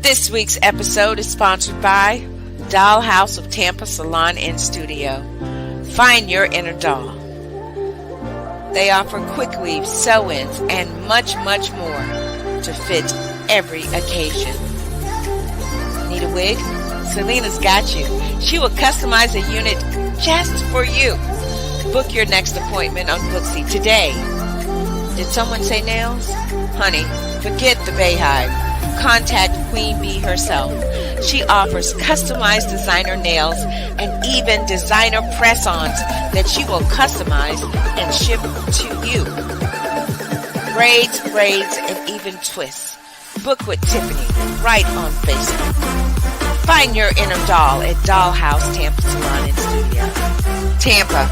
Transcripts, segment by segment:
This week's episode is sponsored by Dollhouse of Tampa Salon and Studio. Find your inner doll. They offer quick weaves, sew-ins, and much, much more to fit every occasion. Need a wig? Selena's got you. She will customize a unit just for you. Book your next appointment on Booksy today. Did someone say nails? Honey, forget the Bayhive. Contact Queen Bee herself. She offers customized designer nails and even designer press-ons that she will customize and ship to you. Braids, and even twists. Book with Tiffany right on Facebook. Find your inner doll at Dollhouse Tampa Salon and Studio. Tampa.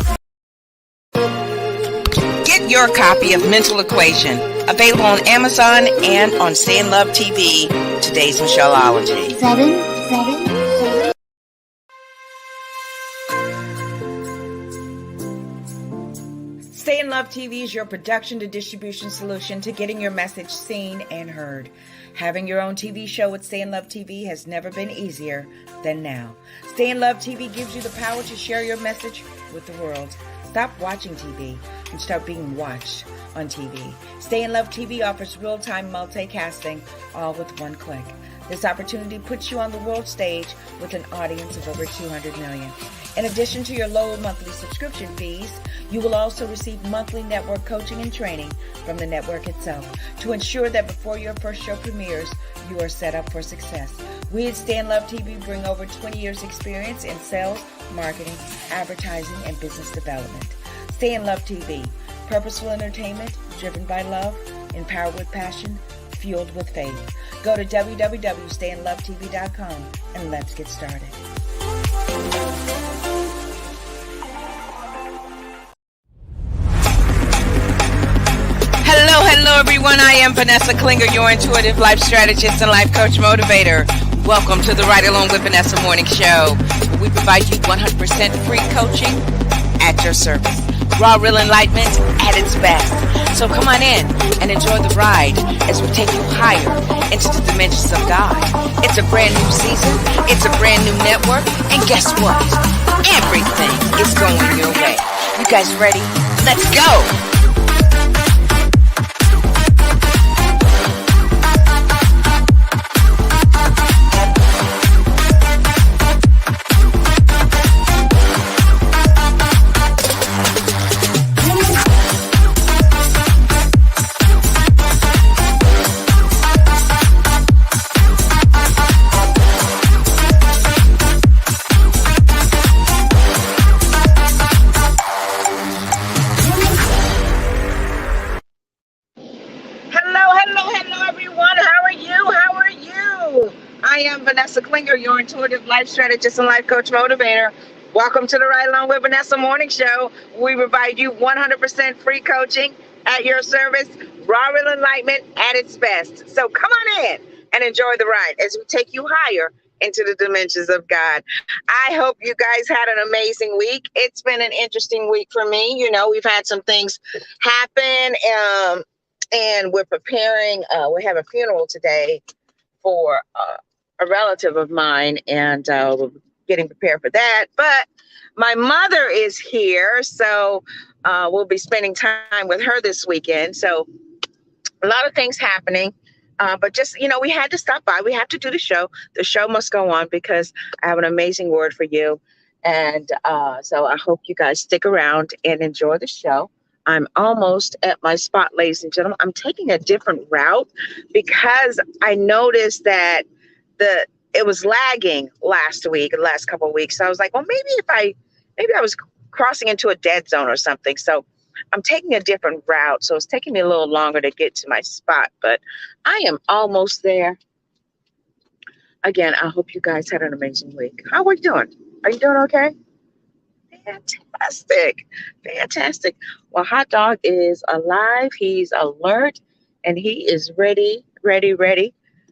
Get your copy of Mental Equation, available on Amazon and on Stay in Love TV, today's Michelleology. 7. Stay in Love TV is your production to distribution solution to getting your message seen and heard. Having your own TV show with Stay in Love TV has never been easier than now. Stay in Love TV gives you the power to share your message with the world. Stop watching TV and start being watched on TV. Stay in Love TV offers real-time multicasting, all with one click. This opportunity puts you on the world stage with an audience of over 200 million. In addition to your low monthly subscription fees, you will also receive monthly network coaching and training from the network itself to ensure that before your first show premieres, you are set up for success. We at Stay in Love TV bring over 20 years experience in sales, marketing, advertising, and business development. Stay in Love TV, purposeful entertainment driven by love, empowered with passion, fueled with faith. Go to www.stayinlovetv.com and let's get started. Hello everyone, I am Vanessa Klinger, your intuitive life strategist and life coach motivator. Welcome to the Ride Along with Vanessa morning show, where we provide you 100% free coaching at your service. Raw, real enlightenment at its best. So come on in and enjoy the ride as we take you higher into the dimensions of God. It's a brand new season, it's a brand new network, and guess what? Everything is going your way. You guys ready? Let's go! Vanessa Klinger, your intuitive life strategist and life coach motivator. Welcome to the Ride Along with Vanessa morning show. We provide you 100% free coaching at your service, raw real enlightenment at its best. So come on in and enjoy the ride as we take you higher into the dimensions of God. I hope you guys had an amazing week. It's been an interesting week for me. You know, we've had some things happen, and we're preparing. We have a funeral today for a relative of mine, and we're getting prepared for that. But my mother is here, so we'll be spending time with her this weekend. So a lot of things happening, but just, you know, we had to stop by. We have to do the show. The show must go on because I have an amazing word for you. And so I hope you guys stick around and enjoy the show. I'm almost at my spot, ladies and gentlemen. I'm taking a different route because I noticed that it was lagging last week, the last couple of weeks. So I was like, well, maybe I was crossing into a dead zone or something. So I'm taking a different route. So it's taking me a little longer to get to my spot, but I am almost there. Again, I hope you guys had an amazing week. How are you doing? Are you doing okay? Fantastic. Well, Hot Dog is alive. He's alert and he is ready.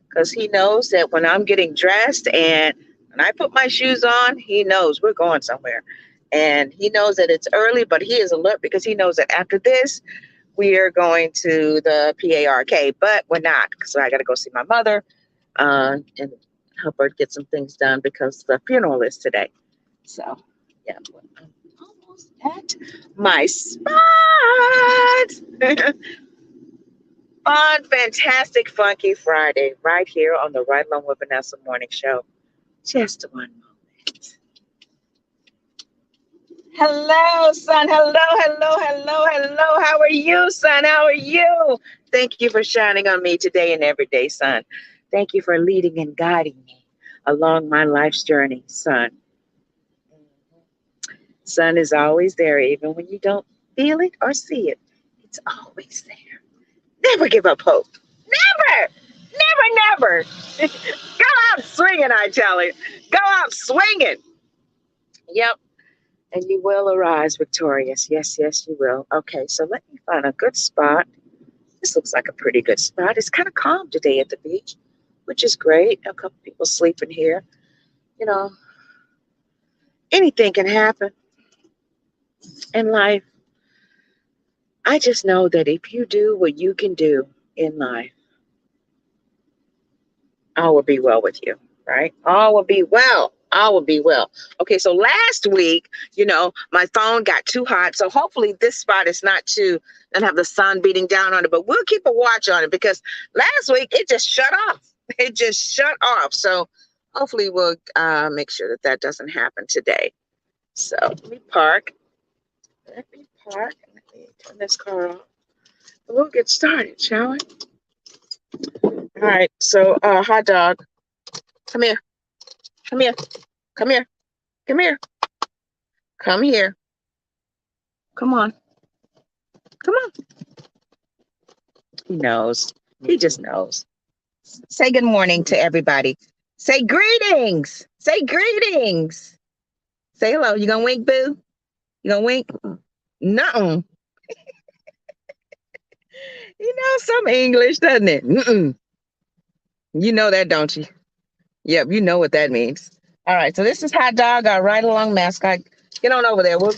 Because he knows that when I'm getting dressed and when I put my shoes on, he knows we're going somewhere. And he knows that it's early, but he is alert because he knows that after this, we are going to the PARK. But we're not, because I got to go see my mother. and help her get some things done because the funeral is today. So, yeah, but I'm almost at my spot. Fun, fantastic, funky Friday right here on the Right Along with Vanessa morning show. Just one moment. Hello, son. Hello, hello, hello, hello. How are you, son? How are you? Thank you for shining on me today and every day, son. Thank you for leading and guiding me along my life's journey, son. Sun is always there, even when you don't feel it or see it. It's always there. Never give up hope. Never, never, never. Go out swinging, I tell you. Go out swinging. Yep. And you will arise victorious. Yes, yes, you will. Okay, so let me find a good spot. This looks like a pretty good spot. It's kind of calm today at the beach, which is great. A couple people sleeping here. You know, anything can happen in life. I just know that if you do what you can do in life, all will be well with you, right? All will be well. All will be well. Okay, so last week, my phone got too hot. So hopefully this spot is not too, and have the sun beating down on it, but we'll keep a watch on it because last week it just shut off. It just shut off. So hopefully we'll make sure that that doesn't happen today. So let me park. Let me park. Let me turn this car off. We'll get started, shall we? All right. So, hot dog, come here. Come here. Come here. Come here. Come here. Come on. Come on. He knows. He just knows. Say good morning to everybody. Say greetings. Say greetings. Say hello. You gonna wink, boo? You gonna wink? No. You know some English, doesn't it? Mm-mm. You know that, don't you? Yep, you know what that means. All right, so this is Hot Dog, our ride along mascot. Get on over there. We're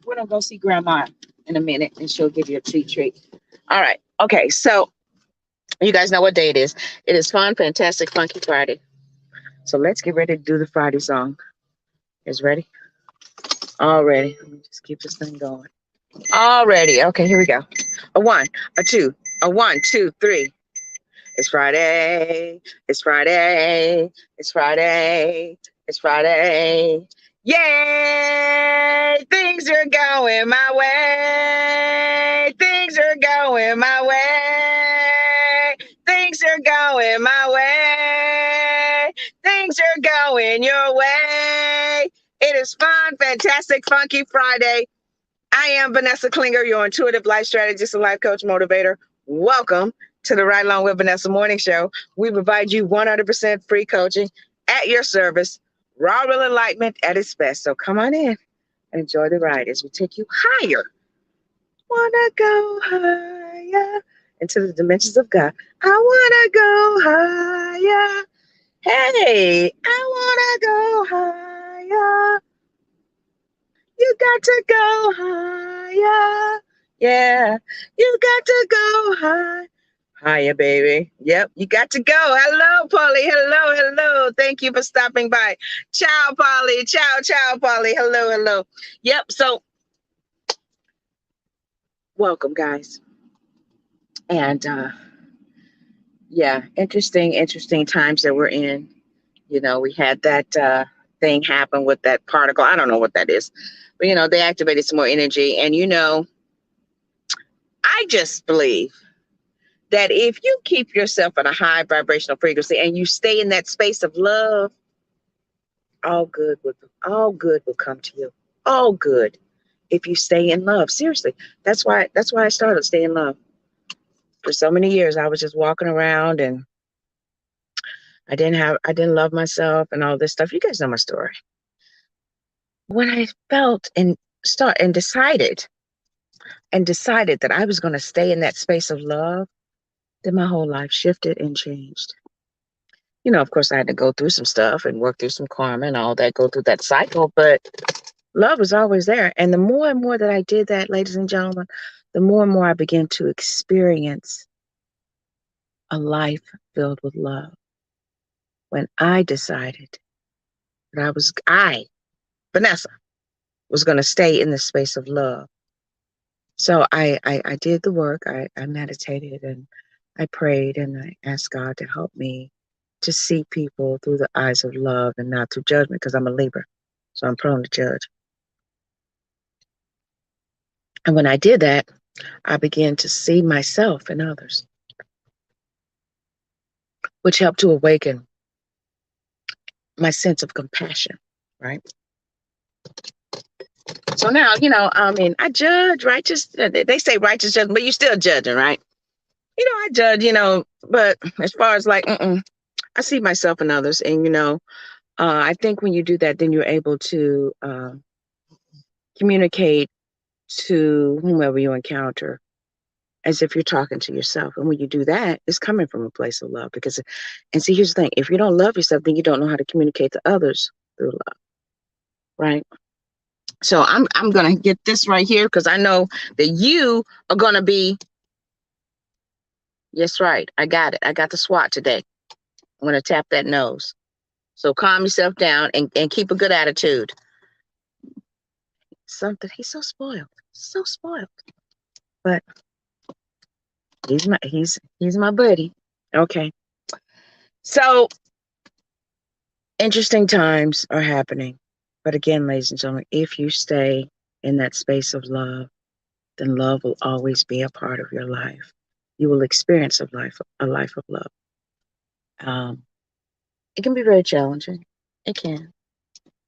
gonna go see Grandma in a minute, and she'll give you a treat. All right. Okay, so you guys know what day it is. It is fun, fantastic, funky Friday. So let's get ready to do the Friday song. Is ready? All ready. Let me just keep this thing going. All ready. Okay, here we go. A one, a two, a one, two, three. It's Friday. It's Friday. It's Friday. It's Friday. Yay! Things are going my way. Things are going my way. Things are going my way. Things are going your way. It is fun, fantastic, funky Friday. I am Vanessa Klinger, your intuitive life strategist and life coach motivator. Welcome to the Right Along with Vanessa morning show. We provide you 100% free coaching at your service, raw real enlightenment at its best. So come on in and enjoy the ride as we take you higher. Wanna go higher into the dimensions of God. I wanna go higher. Hey, I wanna go higher. You got to go higher. Yeah, you got to go high. Higher, baby. Yep, you got to go. Hello, Polly. Hello, hello. Thank you for stopping by. Ciao, Polly. Ciao, ciao, Polly. Hello, hello. Yep, so welcome, guys. And yeah, interesting times that we're in. We had that thing happen with that particle. I don't know what that is. But, they activated some more energy. And, I just believe that if you keep yourself at a high vibrational frequency and you stay in that space of love, all good will come to you. All good if you stay in love. Seriously. That's why I started staying in love. For so many years I was just walking around and I didn't love myself and all this stuff. You guys know my story. When I felt and decided that I was going to stay in that space of love, then my whole life shifted and changed. Of course, I had to go through some stuff and work through some karma and all that, go through that cycle, but love was always there. And the more and more that I did that, ladies and gentlemen, the more and more I began to experience a life filled with love. When I decided that Vanessa, was going to stay in the space of love. So I did the work. I meditated and I prayed and I asked God to help me to see people through the eyes of love and not through judgment because I'm a Libra. So I'm prone to judge. And when I did that, I began to see myself and others, which helped to awaken my sense of compassion, right? So now, I mean, I judge righteous. They say righteous judgment, but you still judging, right? I judge, but as far as like, I see myself and others. And, I think when you do that, then you're able to communicate to whomever you encounter as if you're talking to yourself. And when you do that, it's coming from a place of love. And see, here's the thing, if you don't love yourself, then you don't know how to communicate to others through love, right? So I'm going to get this right here because I know that you are going to be, yes, right. I got it. I got the SWAT today. I'm going to tap that nose. So calm yourself down and keep a good attitude. He's so spoiled. So spoiled. But he's my buddy. Okay. So interesting times are happening. But again, ladies and gentlemen, if you stay in that space of love, then love will always be a part of your life. You will experience a life of love. It can be very challenging. It can,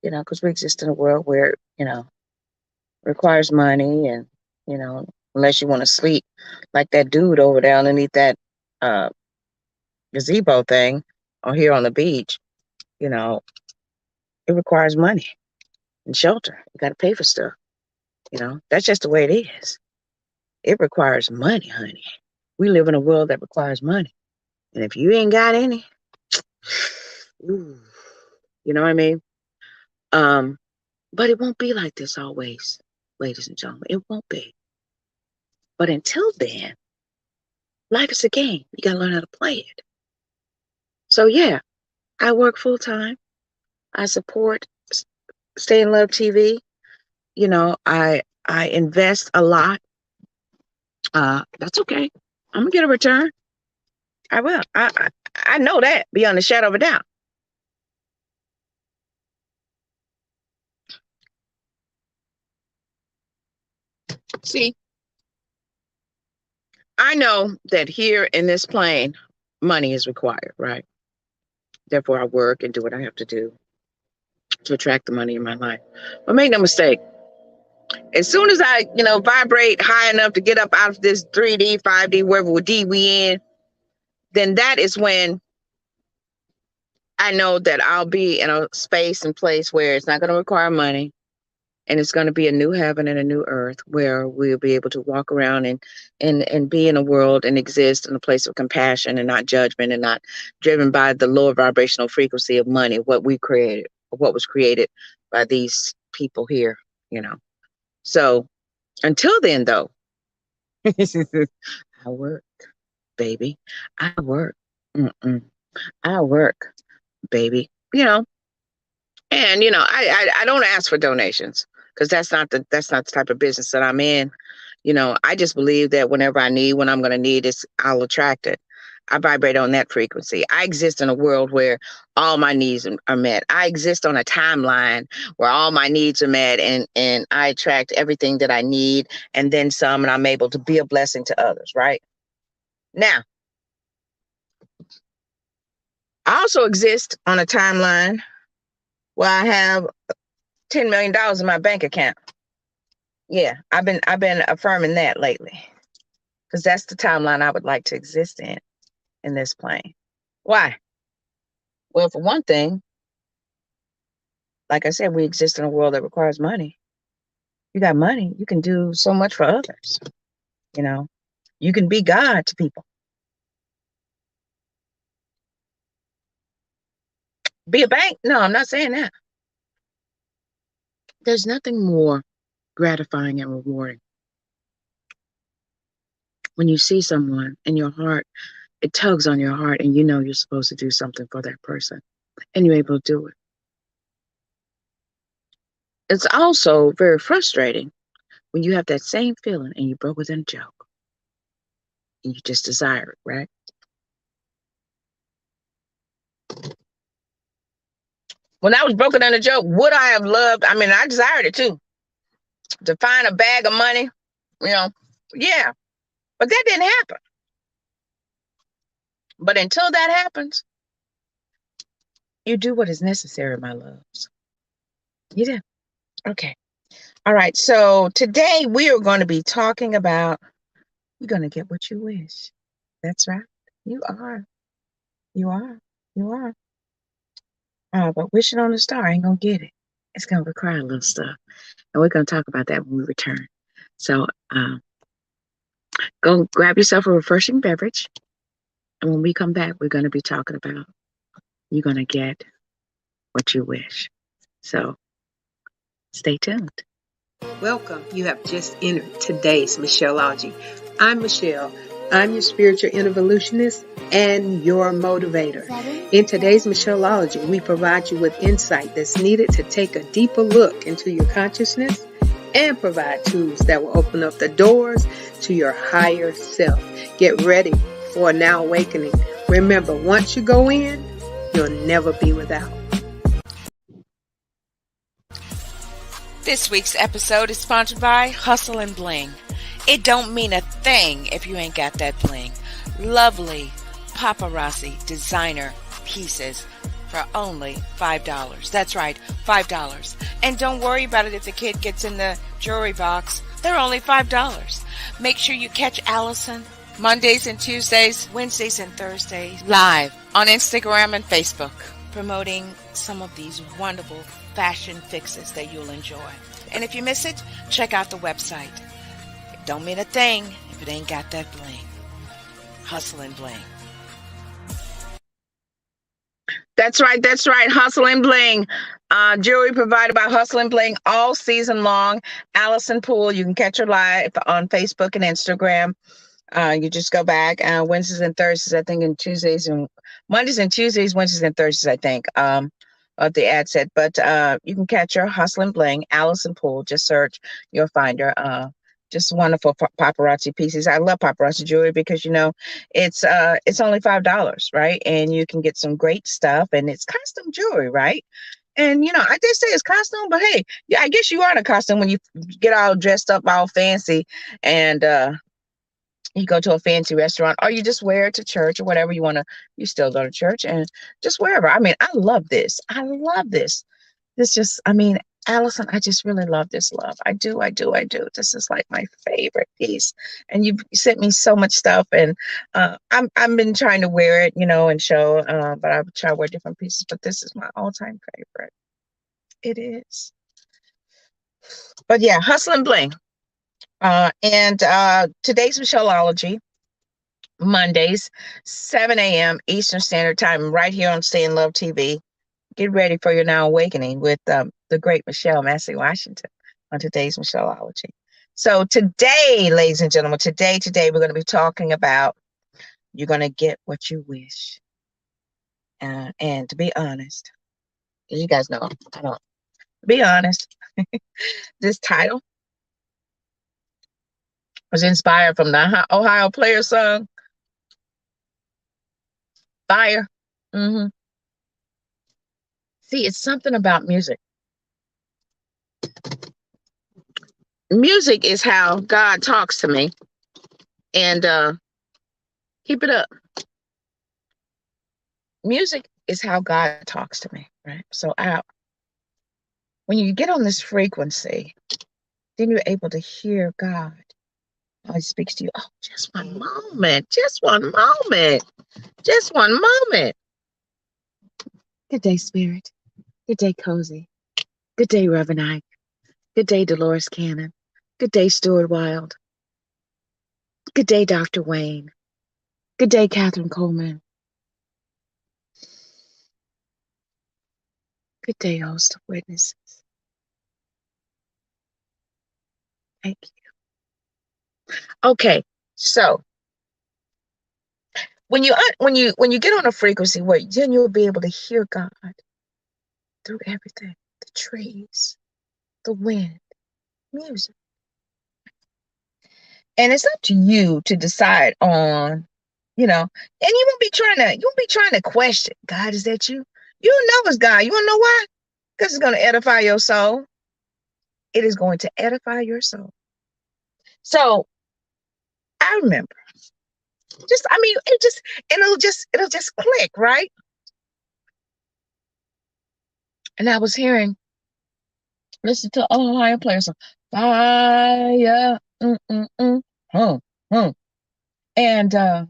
because we exist in a world where, requires money and, unless you want to sleep like that dude over there underneath that uh, gazebo thing or here on the beach, you know, it requires money and shelter. You got to pay for stuff. That's just the way it is. It requires money, honey. We live in a world that requires money. And if you ain't got any, ooh, you know what I mean? Um, but it won't be like this always, ladies and gentlemen. It won't be. But until then, life is a game. You got to learn how to play it. So, yeah, I work full time. I support Stay in Love TV. I invest a lot. That's okay. I'm gonna get a return. I will. I know that beyond a shadow of a doubt. See, I know that here in this plane, money is required, right? Therefore, I work and do what I have to do to attract the money in my life. But make no mistake, as soon as I, vibrate high enough to get up out of this 3D, 5D, wherever D we in, then that is when I know that I'll be in a space and place where it's not going to require money. And it's going to be a new heaven and a new earth where we'll be able to walk around and be in a world and exist in a place of compassion and not judgment and not driven by the lower vibrational frequency of money, what we created, what was created by these people here, So until then, though, I work, baby. I work. I work, baby. And I don't ask for donations because that's not the type of business that I'm in. I just believe that whenever I need, when I'm going to need it, I'll attract it. I vibrate on that frequency. I exist in a world where all my needs are met. I exist on a timeline where all my needs are met, and I attract everything that I need and then some, and I'm able to be a blessing to others. Right now, I also exist on a timeline where I have $10 million in my bank account. Yeah, I've been affirming that lately because that's the timeline I would like to exist in this plane. Why? Well, for one thing, like I said, we exist in a world that requires money. You got money, you can do so much for others. You know, you can be God to people. Be a bank? No, I'm not saying that. There's nothing more gratifying and rewarding when you see someone in your heart it tugs on your heart and you know you're supposed to do something for that person and you're able to do it. It's also very frustrating when you have that same feeling and you broke within a joke and you just desire it, right? When I was broken in a joke, would I have loved? I mean, I desired it too, to find a bag of money, you know. Yeah, but that didn't happen. But until that happens, you do what is necessary, my loves. You do. Okay. All right. So today we are going to be talking about you're going to get what you wish. That's right. You are. You are. You are. But wishing on a star ain't going to get it. It's going to require a little stuff. And we're going to talk about that when we return. So go grab yourself a refreshing beverage. And when we come back, we're going to be talking about you're going to get what you wish. So stay tuned. Welcome. You have just entered today's Michelleology. I'm Michelle. I'm your spiritual evolutionist and your motivator. In today's Michelleology, we provide you with insight that's needed to take a deeper look into your consciousness and provide tools that will open up the doors to your higher self. Get ready for a now awakening. Remember, once you go in, you'll never be without. This week's episode is sponsored by Hustle and Bling. It don't mean a thing if you ain't got that bling. Lovely paparazzi designer pieces for only $5. That's right, $5. And don't worry about it if the kid gets in the jewelry box. They're only $5. Make sure you catch Allison Mondays and Tuesdays, Wednesdays and Thursdays live on Instagram and Facebook, promoting some of these wonderful fashion fixes that you'll enjoy. And if you miss it, check out the website. It don't mean a thing if it ain't got that bling. Hustle and Bling. That's right. That's right. Hustle and Bling. Jewelry provided by Hustle and Bling all season long. Allison Poole, you can catch her live on Facebook and Instagram. You just go back Wednesdays and Thursdays, I think, and Tuesdays and Mondays and Tuesdays, Wednesdays and Thursdays, I think, of the ad set. But you can catch her, Hustle and Bling, Allison Poole. Just search, you'll find her. Just wonderful paparazzi pieces. I love paparazzi jewelry because it's only $5, right? And you can get some great stuff, and it's custom jewelry, right? And I did say it's costume, but hey, yeah, I guess you are in a costume when you get all dressed up, all fancy, and you go to a fancy restaurant, or you just wear it to church or whatever you want to. You still go to church and just wherever. I mean, I love this. I love this. Allison, I just really love this love. I do. This is like my favorite piece. And you've sent me so much stuff, and I've been trying to wear it, and show. But I try to wear different pieces. But this is my all-time favorite. It is. But yeah, Hustle and Bling. And today's Michelleology, Mondays, 7 a.m. Eastern Standard Time, right here on Stay in Love TV. Get ready for your now awakening with the great Michelle Massey Washington on today's Michelleology. So today, ladies and gentlemen, today we're going to be talking about you're going to get what you wish. And to be honest, you guys know, I don't. To be honest, this title was inspired from the Ohio Player song, Fire. Mm-hmm. See, it's something about music. Music is how God talks to me. And keep it up. Music is how God talks to me, right? So when you get on this frequency, then you're able to hear God. He speaks to you. Oh, just one moment. Just one moment. Just one moment. Good day, Spirit. Good day, Cozy. Good day, Reverend Ike. Good day, Dolores Cannon. Good day, Stuart Wilde. Good day, Dr. Wayne. Good day, Catherine Coleman. Good day, host of witnesses. Thank you. Okay, so when you get on a frequency where then you'll be able to hear God through everything, the trees, the wind, music. And it's up to you to decide on, and you won't be trying to question, God, is that you? You know it's God. You wanna know why? Because it's going to edify your soul. It is going to edify your soul. So I remember it'll just click, right? And I was listen to all higher players. Fire. Hum, hum. And right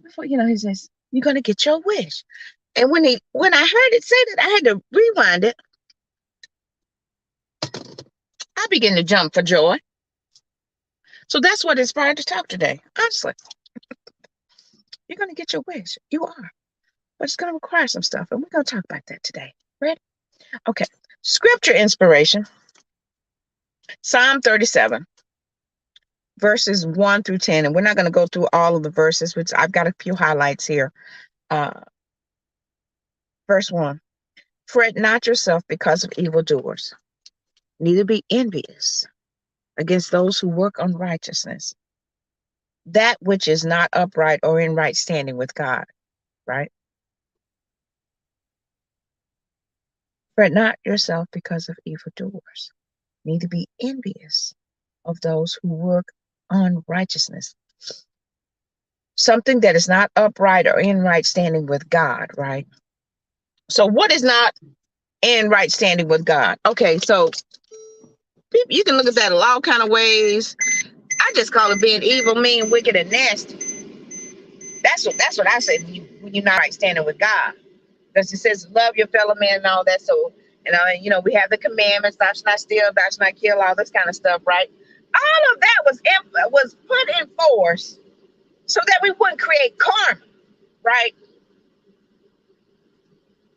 before, he says, you're gonna get your wish. And when I heard it say that, I had to rewind it. I began to jump for joy. So that's what inspired to talk today. Honestly, you're gonna get your wish. You are. But it's gonna require some stuff. And we're gonna talk about that today. Ready? Okay. Scripture inspiration. Psalm 37. Verses 1 through 10. And we're not going to go through all of the verses, which I've got a few highlights here. Verse 1. Fret not yourself because of evildoers, neither be envious against those who work unrighteousness, that which is not upright or in right standing with God, right? Fret not yourself because of evildoers, neither be envious of those who work unrighteousness. Something that is not upright or in right standing with God, right? So what is not in right standing with God? Okay, so you can look at that in all kind of ways. I just call it being evil, mean, wicked, and nasty. That's what I say when you're not right standing with God. Because it says love your fellow man and all that. So, we have the commandments, thou shalt not steal, thou shalt not kill, all this kind of stuff, right? All of that was put in force so that we wouldn't create karma, right?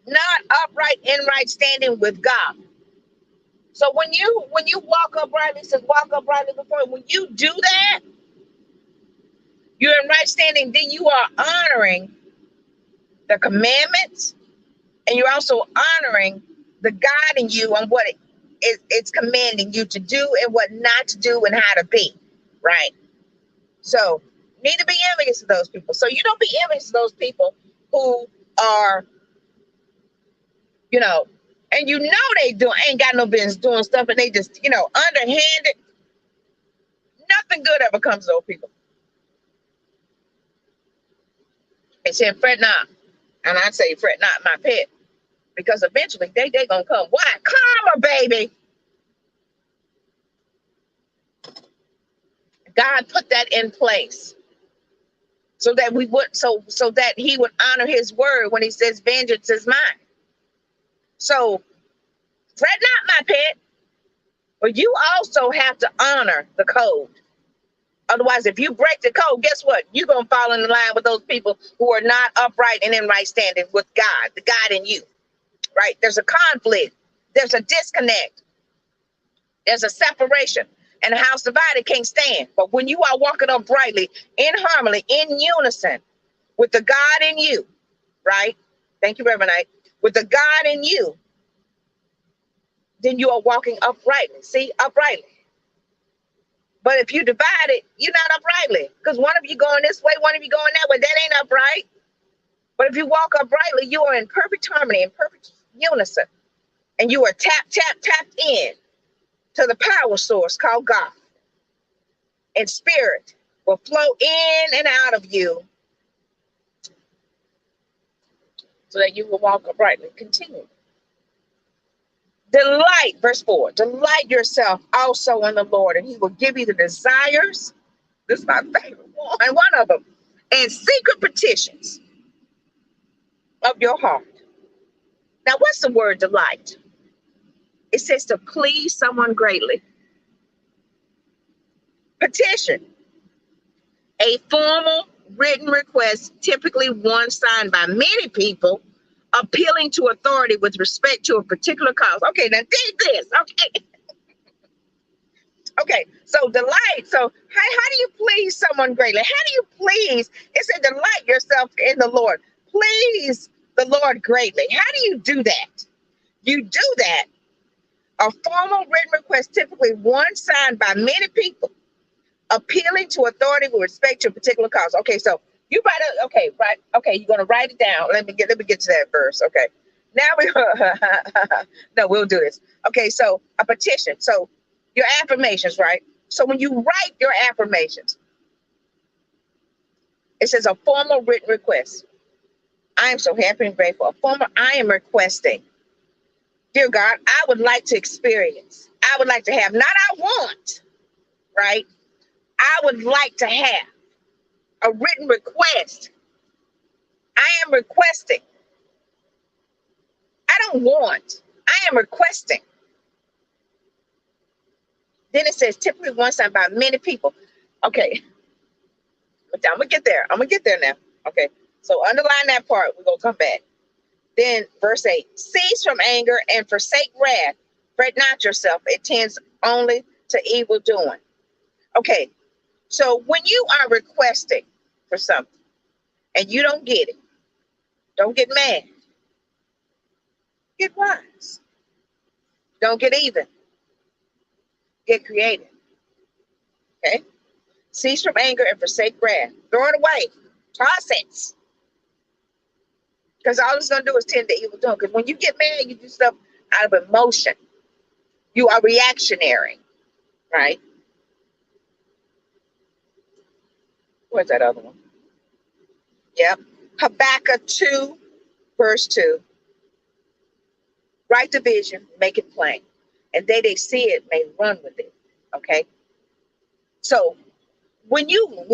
Not upright in right standing with God. So when you walk uprightly, it says walk uprightly before. When you do that, you're in right standing. Then you are honoring the commandments, and you're also honoring the God in you on what it's commanding you to do and what not to do and how to be, right? So need to be envious of those people. So you don't be envious of those people who are, and they ain't got no business doing stuff, and they just, underhanded. Nothing good ever comes to those people. It said, fret not. And I say, fret not, my pet. Because eventually they gonna come. Why? Karma, baby. God put that in place so that we would, so that he would honor his word when he says, vengeance is mine. So fret not, my pet. But you also have to honor the code. Otherwise, if you break the code, guess what? You're going to fall in line with those people who are not upright and in right standing with God, the God in you, right? There's a conflict. There's a disconnect. There's a separation. And a house divided can't stand. But when you are walking uprightly, in harmony, in unison with the God in you, right? Thank you, Reverend Knight. With the God in you, then you are walking uprightly. See, uprightly. But if you divide it, you're not uprightly. Because one of you going this way, one of you going that way. That ain't upright. But if you walk uprightly, you are in perfect harmony, in perfect unison. And you are tapped in to the power source called God. And spirit will flow in and out of you so that you will walk uprightly. Continue. Delight, verse 4, delight yourself also in the Lord, and he will give you the desires. This is my favorite one of them. And secret petitions of your heart. Now, what's the word delight? It says to please someone greatly. Petition, a formal written request, typically one signed by many people, appealing to authority with respect to a particular cause. Okay, now dig this. Okay, so delight. So how do you please someone greatly? How do you please? It said delight yourself in the Lord. Please the Lord greatly. How do you do that? You do that. A formal written request, typically one signed by many people, appealing to authority with respect to a particular cause. Okay, so you write it. Okay, right. Okay, you're gonna write it down. Let me get to that verse. Okay, now we no, we'll do this. Okay, so a petition. So your affirmations, right? So when you write your affirmations, it says a formal written request. I am so happy and grateful. I am requesting, dear God, I would like to experience. I would like to have, not I want, right? I would like to have a written request. I am requesting. I don't want. I am requesting. Then it says typically one signed by many people. Okay, I'm gonna get there. I'm gonna get there now. Okay, so underline that part. We're gonna come back. Then verse 8, cease from anger and forsake wrath. Fret not yourself. It tends only to evil doing. Okay, so when you are requesting for something and you don't get it, don't get mad. Get wise. Don't get even. Get creative. Okay? Cease from anger and forsake wrath. Throw it away. Toss it. Because all it's going to do is tend to evil doing. Because when you get mad, you do stuff out of emotion. You are reactionary. Right? Where's that other one? Yep. Habakkuk 2, verse 2. Write the vision, make it plain. And they see it may run with it. Okay? So we're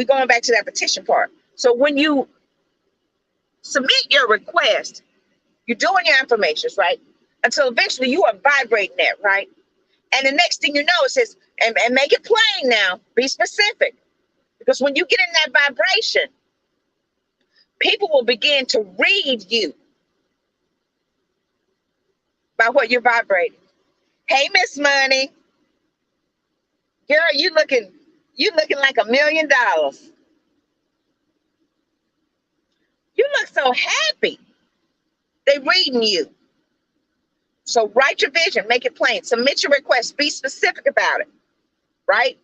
going back to that petition part. So when you submit your request, you're doing your affirmations, right? Until eventually you are vibrating that, right? And the next thing you know, it says, and make it plain now, be specific. Because when you get in that vibration, people will begin to read you by what you're vibrating. Hey, Miss Money, girl, you looking like $1 million. You look so happy. They reading you. So write your vision, make it plain, submit your request, be specific about it, right?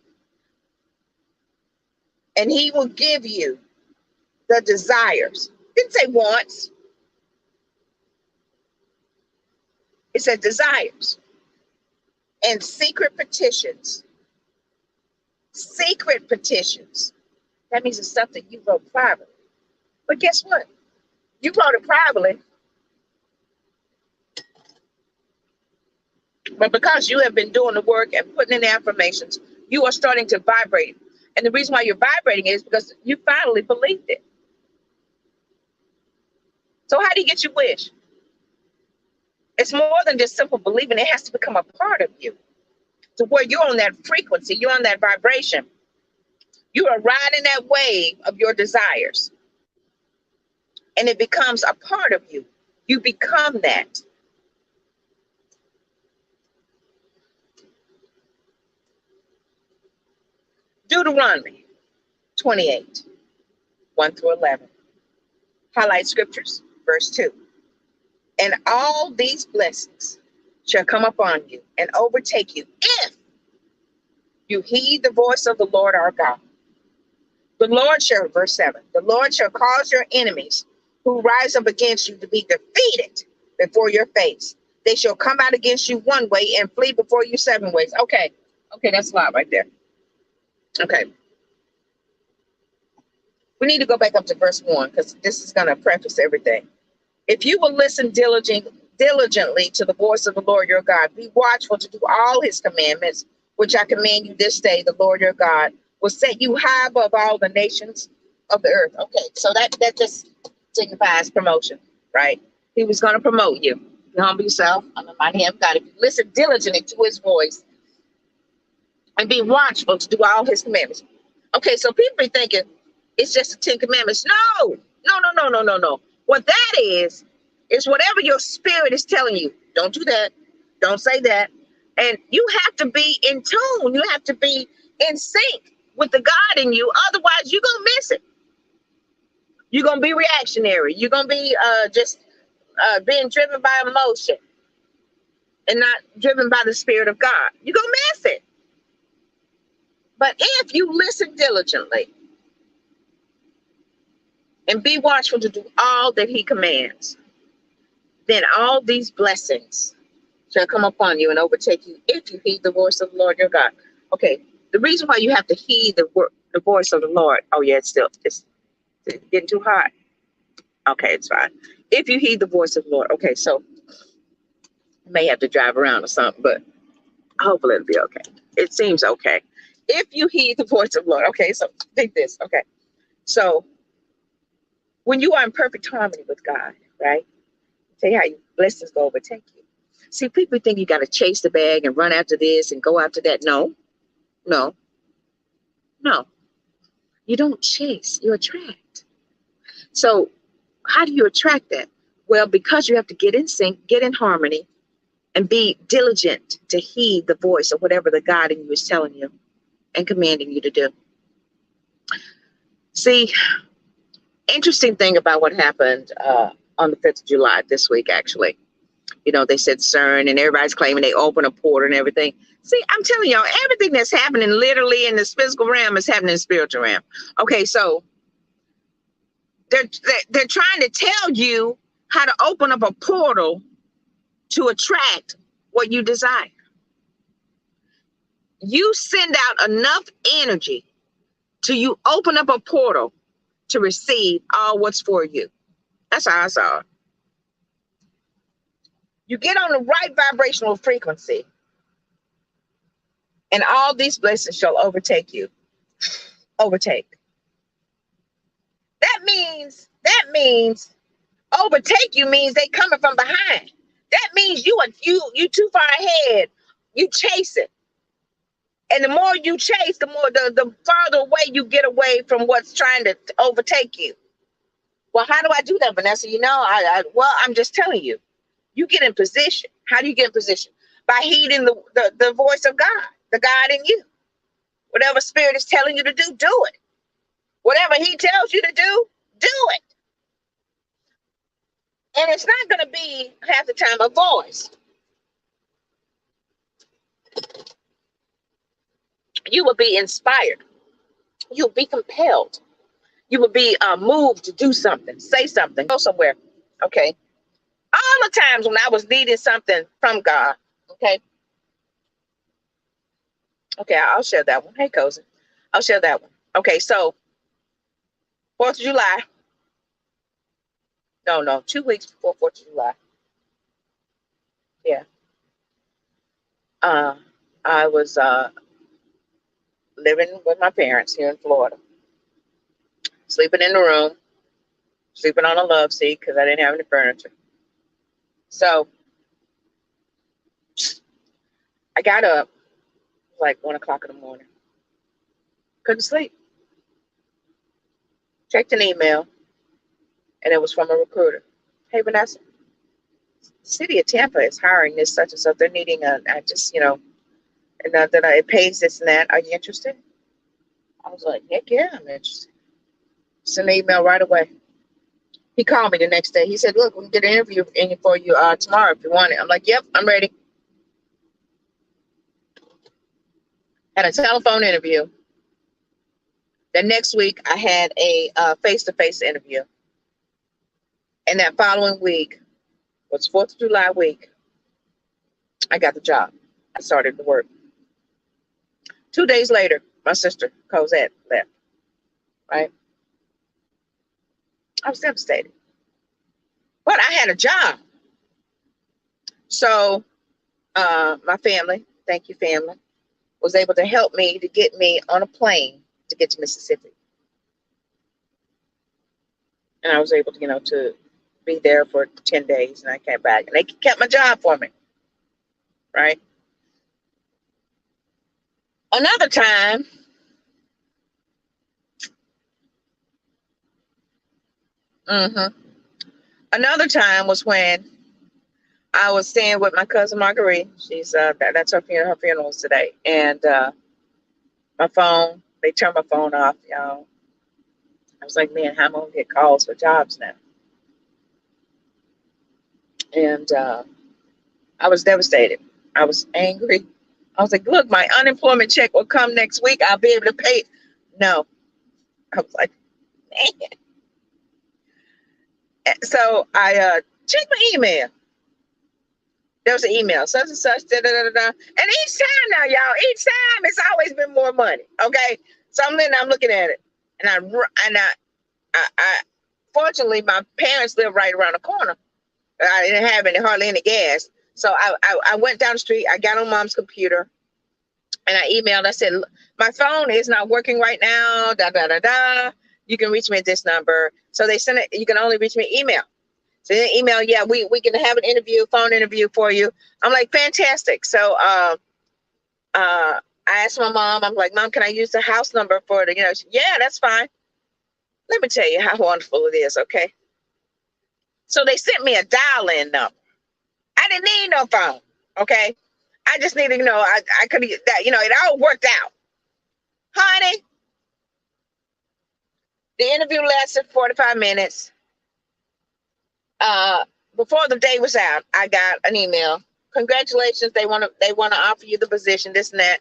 And he will give you the desires. Didn't say wants. It said desires and secret petitions. Secret petitions. That means it's stuff that you wrote privately. But guess what? You wrote it privately, but because you have been doing the work and putting in the affirmations, you are starting to vibrate. And the reason why you're vibrating is because you finally believed it. So how do you get your wish? It's more than just simple believing. It has to become a part of you. To where you're on that frequency, you're on that vibration. You are riding that wave of your desires. And it becomes a part of you. You become that. Deuteronomy 28, 1 through 11. Highlight scriptures, verse 2. And all these blessings shall come upon you and overtake you if you heed the voice of the Lord our God. The Lord shall, verse 7, the Lord shall cause your enemies who rise up against you to be defeated before your face. They shall come out against you one way and flee before you 7 ways. Okay, that's a lot right there. Okay. We need to go back up to verse 1 because this is going to preface everything. If you will listen diligently to the voice of the Lord your God, be watchful to do all his commandments, which I command you this day, the Lord your God will set you high above all the nations of the earth. Okay, so that just signifies promotion, right? He was going to promote you. You humble yourself under my hand, God. If you listen diligently to his voice and be watchful to do all his commandments. Okay, so people be thinking it's just the 10 commandments. No. What that is whatever your spirit is telling you. Don't do that. Don't say that. And you have to be in tune. You have to be in sync with the God in you. Otherwise, you're going to miss it. You're going to be reactionary. You're going to be just being driven by emotion and not driven by the Spirit of God. You're going to miss it. But if you listen diligently and be watchful to do all that he commands, then all these blessings shall come upon you and overtake you if you heed the voice of the Lord your God. Okay, the reason why you have to heed the voice of the Lord. Oh yeah, it's getting too hot. Okay, it's fine. If you heed the voice of the Lord. Okay, so you may have to drive around or something, but hopefully it'll be okay. It seems okay. If you heed the voice of the Lord. Okay, so think this. Okay, so when you are in perfect harmony with God, right? Tell you how your blessings go overtake you. See, people think you got to chase the bag and run after this and go after that. No, no, no. You don't chase, you attract. So how do you attract that? Well, because you have to get in sync, get in harmony, and be diligent to heed the voice of whatever the God in you is telling you and commanding you to do. See, interesting thing about what happened on the 5th of July this week, actually. You know, they said CERN and everybody's claiming they open a portal and everything. See, I'm telling y'all, everything that's happening literally in this physical realm is happening in the spiritual realm. Okay, so they're trying to tell you how to open up a portal to attract what you desire. You send out enough energy till you open up a portal to receive all what's for you. That's how I saw it. You get on the right vibrational frequency, and all these blessings shall overtake you. Overtake. That means overtake you means they coming from behind. That means you too far ahead. You chase it. And the more you chase, the more the farther away you get away from what's trying to overtake you. Well, how do I do that, Vanessa? You know, I'm just telling you. You get in position. How do you get in position? By heeding the voice of God, the God in you. Whatever spirit is telling you to do it. Whatever he tells you to do it. And it's not going to be half the time a voice. You will be inspired. You'll be compelled. You will be moved to do something, say something, go somewhere. Okay. All the times when I was needing something from God. Okay. Okay, I'll share that one. Hey, cousin. I'll share that one. Okay, so 4th of July. No, 2 weeks before 4th of July. Yeah. I was living with my parents here in Florida. Sleeping in the room. Sleeping on a love seat because I didn't have any furniture. So I got up like 1 o'clock in the morning. Couldn't sleep. Checked an email, and it was from a recruiter. Hey, Vanessa, City of Tampa is hiring this such and such. They're needing and it pays this and that. Are you interested? I was like, heck yeah, I'm interested. Send an email right away. He called me the next day. He said, look, we can get an interview for you tomorrow if you want it. I'm like, yep, I'm ready. Had a telephone interview. The next week, I had a face-to-face interview. And that following week was 4th of July week. I got the job. I started to work. 2 days later, my sister, Cosette, left. Right? I was devastated. But I had a job. So my family, thank you, family, was able to help me to get me on a plane to get to Mississippi. And I was able to, to be there for 10 days, and I came back. And they kept my job for me. Right? Another time, another time was when I was staying with my cousin Marguerite. She's that's her funeral's today. And my phone, they turned my phone off, y'all. I was like, man, how am I gonna get calls for jobs now? And I was devastated. I was angry. I was like, look, my unemployment check will come next week. I'll be able to pay it. No. I was like, man. So I checked my email. There was an email, such and such, da, da, da, da. And each time now, y'all, each time it's always been more money. Okay. So I'm looking at it. And I fortunately, my parents live right around the corner. I didn't have hardly any gas. So I went down the street. I got on mom's computer and I emailed. I said, my phone is not working right now. Da, da, da, da. You can reach me at this number. So they sent it. You can only reach me email. So they email, yeah, we can have an interview, phone interview for you. I'm like, fantastic. So I asked my mom, I'm like, Mom, can I use the house number for the, yeah, that's fine. Let me tell you how wonderful it is, okay? So they sent me a dial-in number. I didn't need no phone, okay? I just needed, I could get that, it all worked out. Honey, the interview lasted 45 minutes. Before the day was out, I got an email. Congratulations, they want to offer you the position, this and that.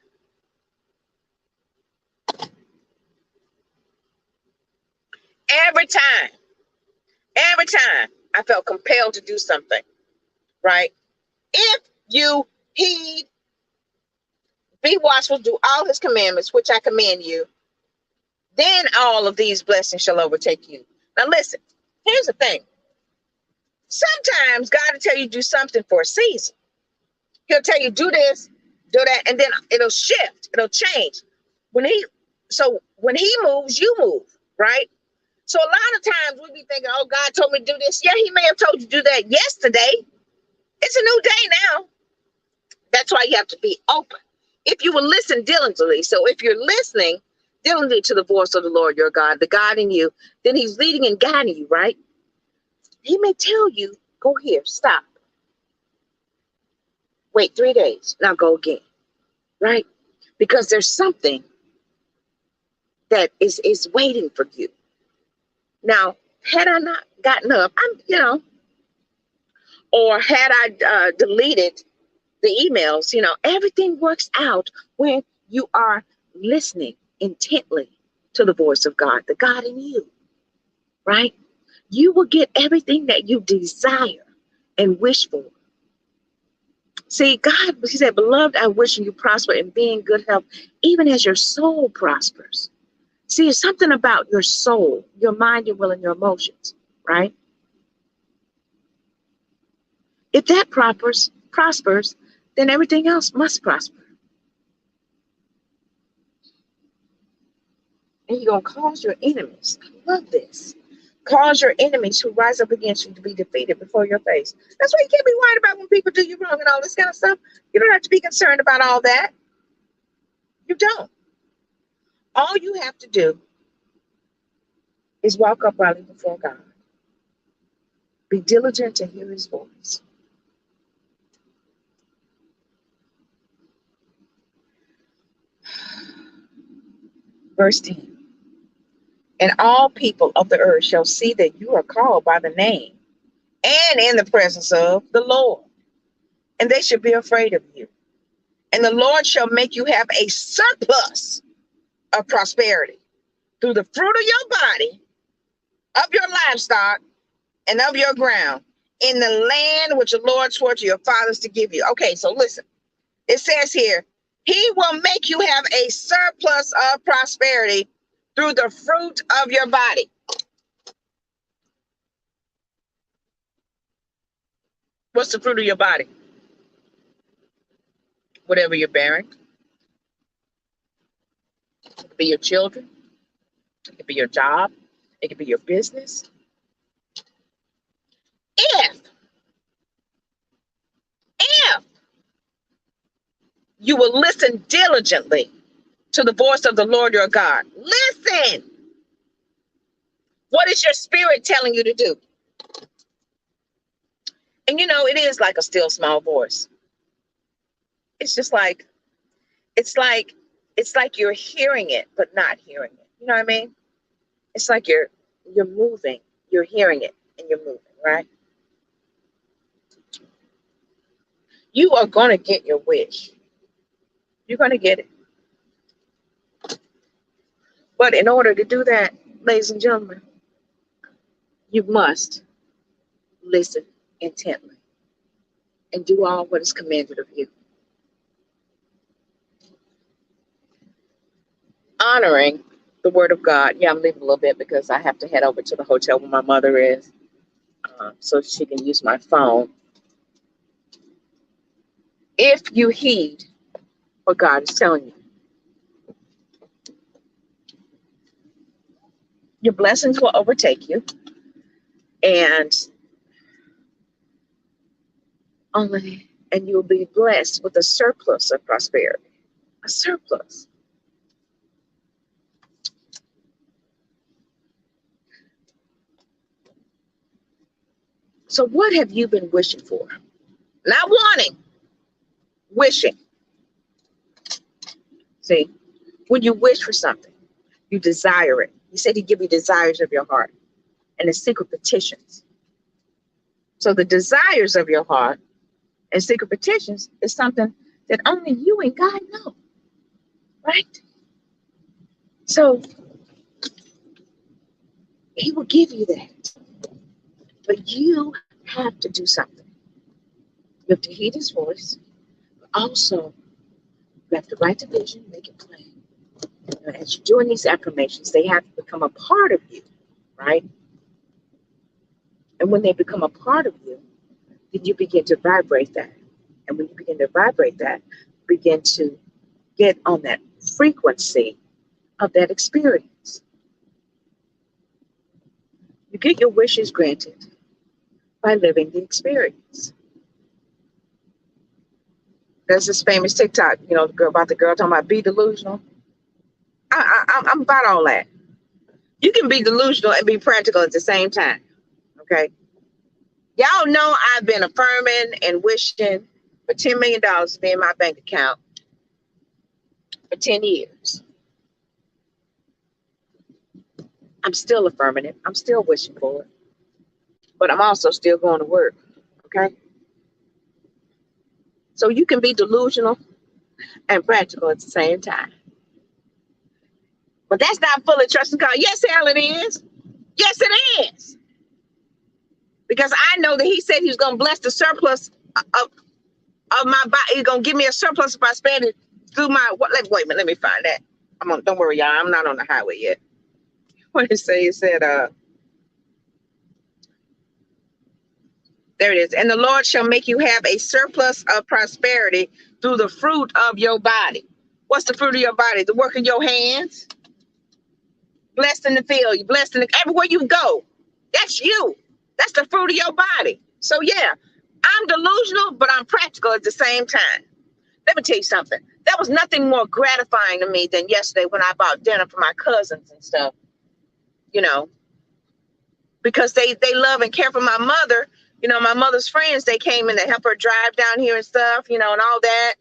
Every time I felt compelled to do something, right? If you heed, be watchful, do all his commandments, which I command you, then all of these blessings shall overtake you. Now listen, here's the thing. Sometimes God will tell you to do something for a season. He'll tell you do this, do that, and then it'll shift, it'll change. When he moves, you move, right? So a lot of times we be thinking, oh, God told me to do this. Yeah, he may have told you to do that yesterday. It's a new day now. That's why you have to be open. If you will listen diligently. So if you're listening diligently to the voice of the Lord, your God, the God in you, then he's leading and guiding you, right? He may tell you, go here, stop. Wait 3 days, now go again, right? Because there's something that is waiting for you. Now, had I not gotten up, or had I deleted the emails, everything works out when you are listening intently to the voice of God, the God in you, right? You will get everything that you desire and wish for. See, God, he said, beloved, I wish you prosper and be in good health, even as your soul prospers. See, it's something about your soul, your mind, your will, and your emotions, right? If that prospers, then everything else must prosper. And you're going to cause your enemies, I love this, cause your enemies who rise up against you to be defeated before your face. That's why you can't be worried about when people do you wrong and all this kind of stuff. You don't have to be concerned about all that. You don't. All you have to do is walk uprightly before God. Be diligent to hear his voice. Verse 10. And all people of the earth shall see that you are called by the name and in the presence of the Lord, and they shall be afraid of you. And the Lord shall make you have a surplus of prosperity through the fruit of your body, of your livestock, and of your ground in the land which the Lord swore to your fathers to give you. Okay, so listen. It says here, he will make you have a surplus of prosperity through the fruit of your body. What's the fruit of your body? Whatever you're bearing. It could be your children. It could be your job. It could be your business. If you will listen diligently to the voice of the Lord your God. Listen. What is your spirit telling you to do? And it is like a still small voice. It's just like, it's like, it's like you're hearing it, but not hearing it. You know what I mean? It's like you're moving, you're hearing it, and you're moving, right? You are going to get your wish. You're going to get it. But in order to do that, ladies and gentlemen, you must listen intently and do all what is commanded of you. Honoring the word of God. Yeah, I'm leaving a little bit because I have to head over to the hotel where my mother is, so she can use my phone. If you heed what God is telling you, your blessings will overtake you, and you will be blessed with a surplus of prosperity. A surplus. So what have you been wishing for? Not wanting, wishing. See, when you wish for something, you desire it. He said he'd give you desires of your heart and the secret petitions. So the desires of your heart and secret petitions is something that only you and God know, right? So he will give you that. But you have to do something. You have to heed his voice. But also, you have to write the vision, make it plain. And as you're doing these affirmations, they have to become a part of you, right? And when they become a part of you, then you begin to vibrate that. And when you begin to vibrate that, begin to get on that frequency of that experience. You get your wishes granted by living the experience. There's this famous TikTok, about the girl talking about be delusional. I'm about all that. You can be delusional and be practical at the same time. Okay. Y'all know I've been affirming and wishing for $10 million to be in my bank account for 10 years. I'm still affirming it. I'm still wishing for it. But I'm also still going to work. Okay. So you can be delusional and practical at the same time. But that's not fully trusting God. Yes, hell it is. Yes, it is. Because I know that he said he was going to bless the surplus of my body. He's going to give me a surplus of prosperity through my, wait a minute, let me find that. Don't worry, y'all. I'm not on the highway yet. What did it say? It said, there it is. And the Lord shall make you have a surplus of prosperity through the fruit of your body. What's the fruit of your body? The work of your hands. Blessed in the field. You're blessed everywhere you go. That's you. That's the fruit of your body. So yeah, I'm delusional, but I'm practical at the same time. Let me tell you something. That was nothing more gratifying to me than yesterday when I bought dinner for my cousins and stuff. Because they love and care for my mother. My mother's friends, they came in to help her drive down here and stuff, and all that.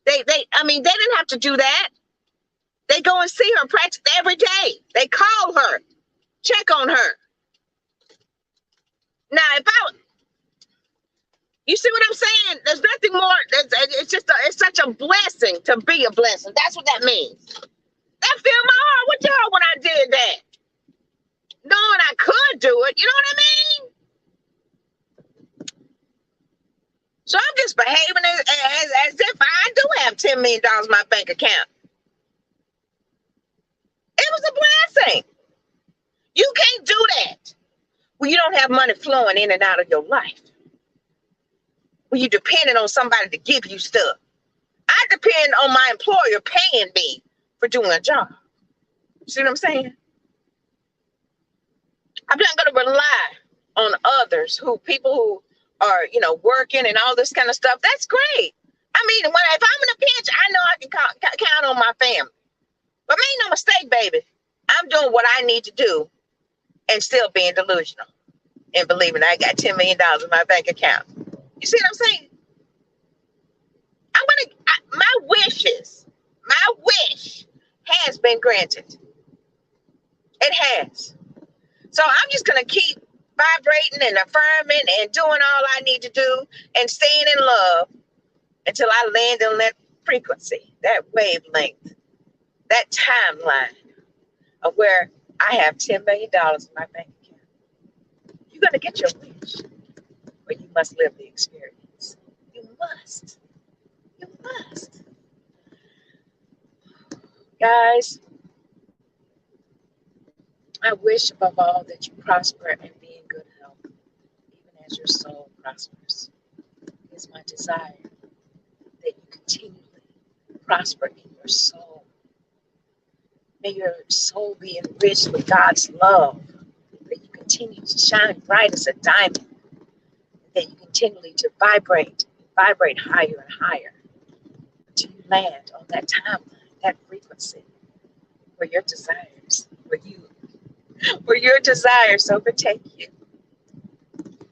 They didn't have to do that. They go and see her practically every day. They call her, check on her. Now, you see what I'm saying? There's nothing more. It's such a blessing to be a blessing. That's what that means. That filled my heart with joy when I did that. Knowing I could do it, you know what I mean? So I'm just behaving as if I do have $10 million in my bank account. It was a blessing. You can't do that when you don't have money flowing in and out of your life. When you're dependent on somebody to give you stuff. I depend on my employer paying me for doing a job. See what I'm saying? I'm not going to rely on others people who are, working and all this kind of stuff. That's great. I mean, if I'm in a pinch, I know I can count on my family. But make no mistake, baby, I'm doing what I need to do and still being delusional and believing I got $10 million in my bank account. You see what I'm saying? My wish has been granted. It has. So I'm just going to keep vibrating and affirming and doing all I need to do and staying in love until I land on that frequency, that wavelength, that timeline of where I have $10 million in my bank account. You're going to get your wish, but you must live the experience. You must. You must. Guys, I wish above all that you prosper and be in good health, even as your soul prospers. It is my desire that you continually prosper in your soul. May your soul be enriched with God's love, that you continue to shine bright as a diamond, that you continually to vibrate higher and higher until you land on that timeline, that frequency where your desires, where your desires overtake you.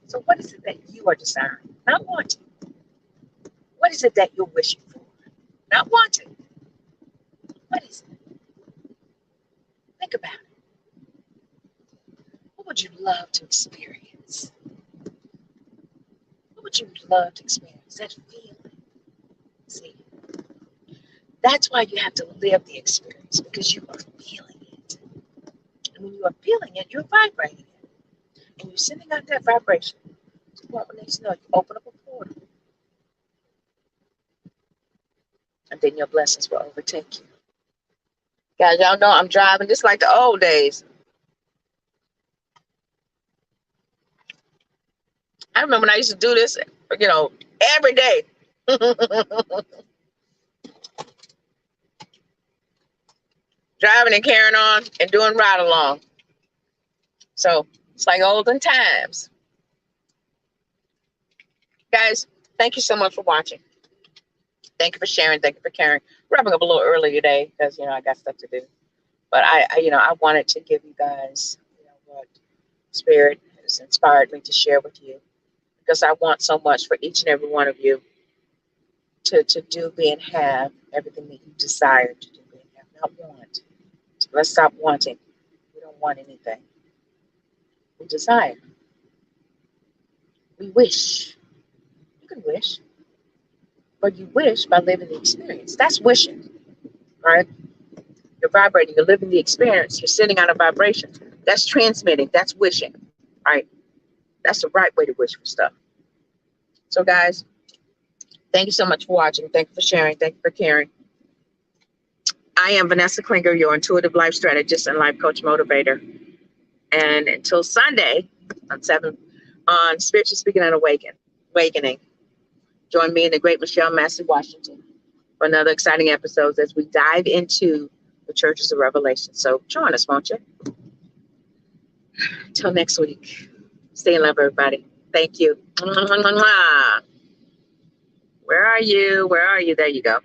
So what is it that you are desiring, not wanting? What is it that you're wishing for, not wanting? What is it? Think about it. What would you love to experience? What would you love to experience? That feeling. See, that's why you have to live the experience, because you are feeling it. And when you are feeling it, you're vibrating it. And you're sending out that vibration. So what next you know, you open up a portal. And then your blessings will overtake you. Guys, y'all know I'm driving just like the old days. I remember when I used to do this, every day. Driving and carrying on and doing ride along. So it's like olden times. Guys, thank you so much for watching. Thank you for sharing. Thank you for caring. We're wrapping up a little early today because, I got stuff to do. But I wanted to give you guys, what Spirit has inspired me to share with you, because I want so much for each and every one of you to do, be, and have everything that you desire to do, be, and have, not want. Let's stop wanting. We don't want anything. We desire. We wish. You can wish. But you wish by living the experience. That's wishing. Right? You're vibrating. You're living the experience. You're sending out a vibration. That's transmitting. That's wishing. Right? That's the right way to wish for stuff. So guys, thank you so much for watching. Thank you for sharing. Thank you for caring. I am Vanessa Klinger, your intuitive life strategist and life coach motivator. And until Sunday on Spiritual Speaking and Awakening, join me and the great Michelle Massey Washington for another exciting episode as we dive into the churches of Revelation. So join us, won't you? Until next week, stay in love, everybody. Thank you. Where are you? Where are you? There you go.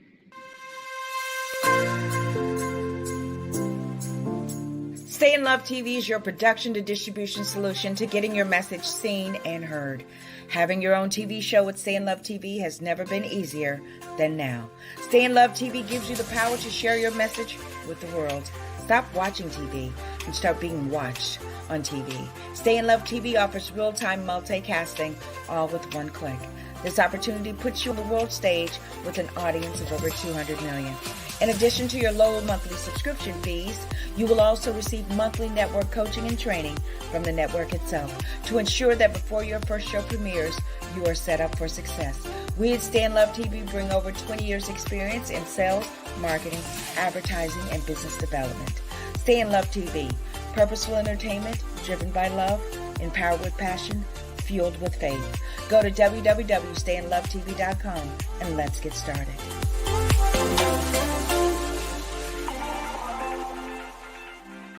Stay in Love TV is your production to distribution solution to getting your message seen and heard. Having your own TV show with Stay in Love TV has never been easier than now. Stay in Love TV gives you the power to share your message with the world. Stop watching TV and start being watched on TV. Stay in Love TV offers real-time multicasting, all with one click. This opportunity puts you on the world stage with an audience of over 200 million. In addition to your low monthly subscription fees, you will also receive monthly network coaching and training from the network itself to ensure that before your first show premieres, you are set up for success. We at Stay in Love TV bring over 20 years experience in sales, marketing, advertising, and business development. Stay in Love TV, purposeful entertainment driven by love, empowered with passion, fueled with faith. Go to www.stayinlovetv.com and let's get started.